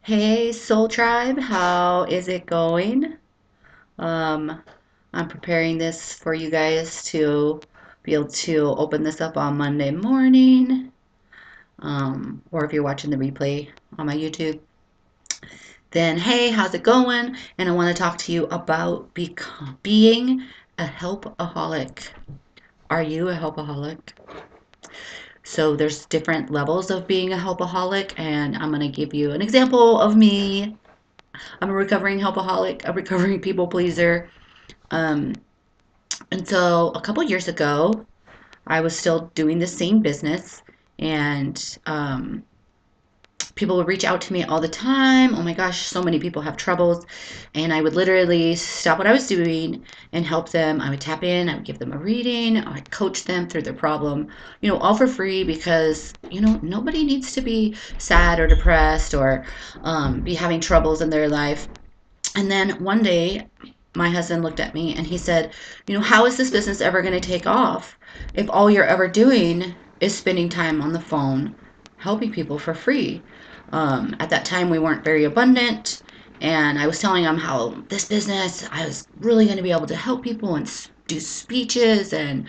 Hey Soul Tribe, how is it going? Um, I'm preparing this for you guys to be able to open this up on Monday morning, or if you're watching the replay on my YouTube, then hey, how's it going? And I want to talk to you about being a helpaholic. Are you a helpaholic? So there's different levels of being a helpaholic, and I'm going to give you an example of me. I'm a recovering helpaholic, a recovering people pleaser. Um, and so a couple years ago, I was still doing the same business, and people would reach out to me all the time. Oh my gosh, so many people have troubles. And I would literally stop what I was doing and help them. I would tap in, I would give them a reading, I would coach them through their problem, all for free because, nobody needs to be sad or depressed or be having troubles in their life. And then one day, my husband looked at me and he said, how is this business ever going to take off if all you're ever doing is spending time on the phone helping people for free? At that time, we weren't very abundant. And I was telling him how this business, I was really going to be able to help people and do speeches and,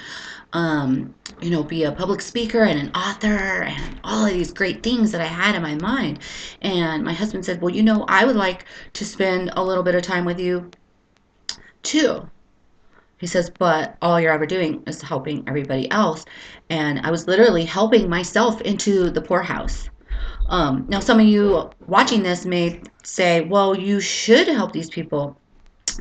be a public speaker and an author and all of these great things that I had in my mind. And my husband said, well, I would like to spend a little bit of time with you too. He says, but all you're ever doing is helping everybody else. And I was literally helping myself into the poorhouse. Now, some of you watching this may say, well, you should help these people.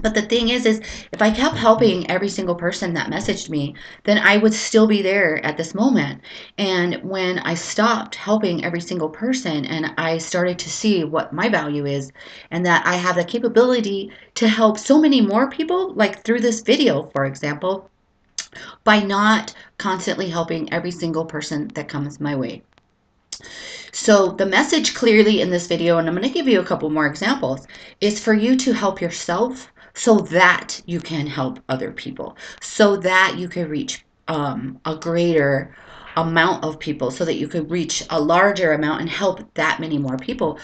But the thing is if I kept helping every single person that messaged me, then I would still be there at this moment. And when I stopped helping every single person and I started to see what my value is and that I have the capability to help so many more people, like through this video, for example, by not constantly helping every single person that comes my way. So the message clearly in this video, and I'm going to give you a couple more examples, is for you to help yourself so that you can help other people, so that you can reach a greater amount of people, so that you could reach a larger amount and help that many more people.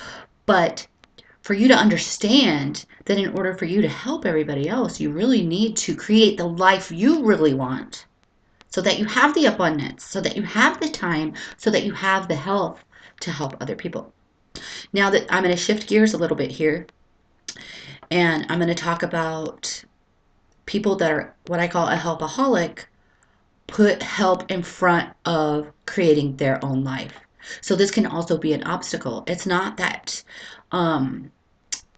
But for you to understand that in order for you to help everybody else, you really need to create the life you really want so that you have the abundance, so that you have the time, so that you have the health to help other people. Now that I'm going to shift gears a little bit here, and I'm going to talk about people that are what I call a helpaholic, put help in front of creating their own life. So this can also be an obstacle. It's not that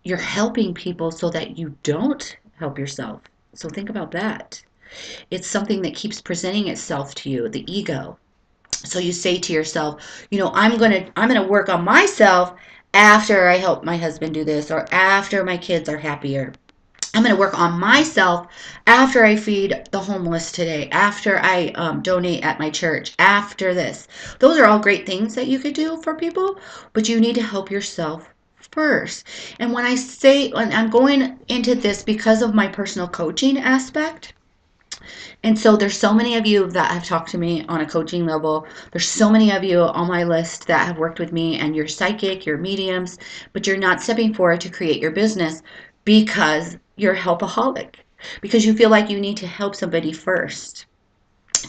you're helping people so that you don't help yourself. So think about that. It's something that keeps presenting itself to you, the ego. So you say to yourself, I'm gonna work on myself after I help my husband do this, or after my kids are happier. I'm going to work on myself after I feed the homeless today, after I donate at my church, after this. Those are all great things that you could do for people, but you need to help yourself first. And when I say, and I'm going into this because of my personal coaching aspect, and so there's so many of you that have talked to me on a coaching level. There's so many of you on my list that have worked with me, and you're psychic, you're mediums, but you're not stepping forward to create your business because you're a helpaholic, because you feel like you need to help somebody first.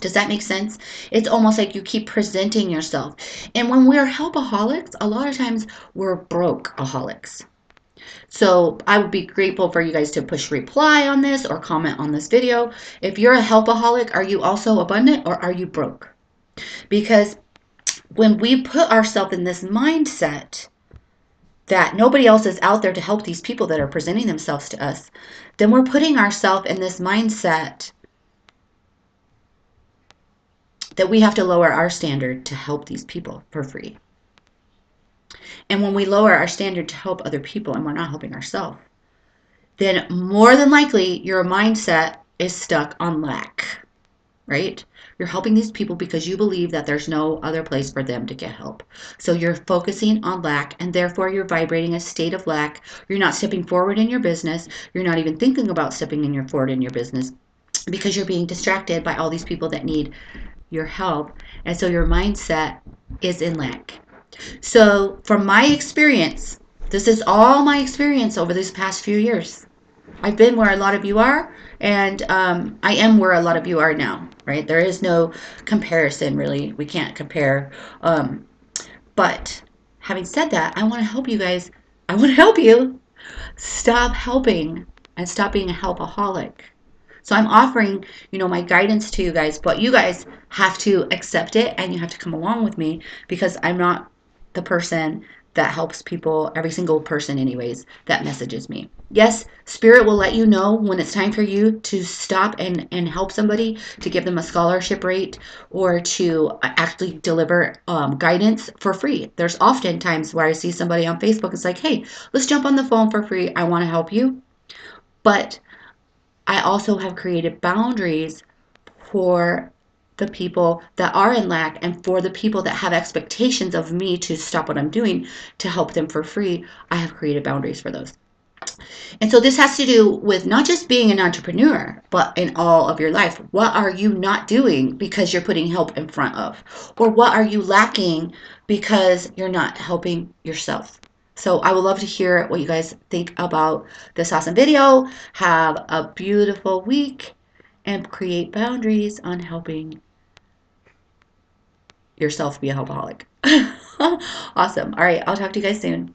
Does that make sense? It's almost like you keep presenting yourself. And when we're helpaholics, a lot of times we're brokeaholics. So I would be grateful for you guys to push reply on this or comment on this video. If you're a helpaholic, are you also abundant or are you broke? Because when we put ourselves in this mindset that nobody else is out there to help these people that are presenting themselves to us, then we're putting ourselves in this mindset that we have to lower our standard to help these people for free. And when we lower our standard to help other people and we're not helping ourselves, then more than likely your mindset is stuck on lack, right? You're helping these people because you believe that there's no other place for them to get help. So you're focusing on lack, and therefore you're vibrating a state of lack. You're not stepping forward in your business. You're not even thinking about stepping forward in your business because you're being distracted by all these people that need your help. And so your mindset is in lack. So from my experience, This is all my experience over these past few years. I've been where a lot of you are, and I am where a lot of you are now, right? There is no comparison, really. We can't compare. Um, but having said that, I want to help you guys. I want to help you stop helping and stop being a helpaholic. So I'm offering, my guidance to you guys, but you guys have to accept it and you have to come along with me because I'm not the person that helps people, every single person, anyways, that messages me. Yes, Spirit will let you know when it's time for you to stop and help somebody, to give them a scholarship rate or to actually deliver guidance for free. There's often times where I see somebody on Facebook, it's like, hey, let's jump on the phone for free. I want to help you. But I also have created boundaries for the people that are in lack and for the people that have expectations of me to stop what I'm doing to help them for free. I have created boundaries for those. And so this has to do with not just being an entrepreneur, but in all of your life. What are you not doing because you're putting help in front of? Or what are you lacking because you're not helping yourself? So I would love to hear what you guys think about this awesome video. Have a beautiful week and create boundaries on helping yourself be a helpaholic. Awesome. All right. I'll talk to you guys soon.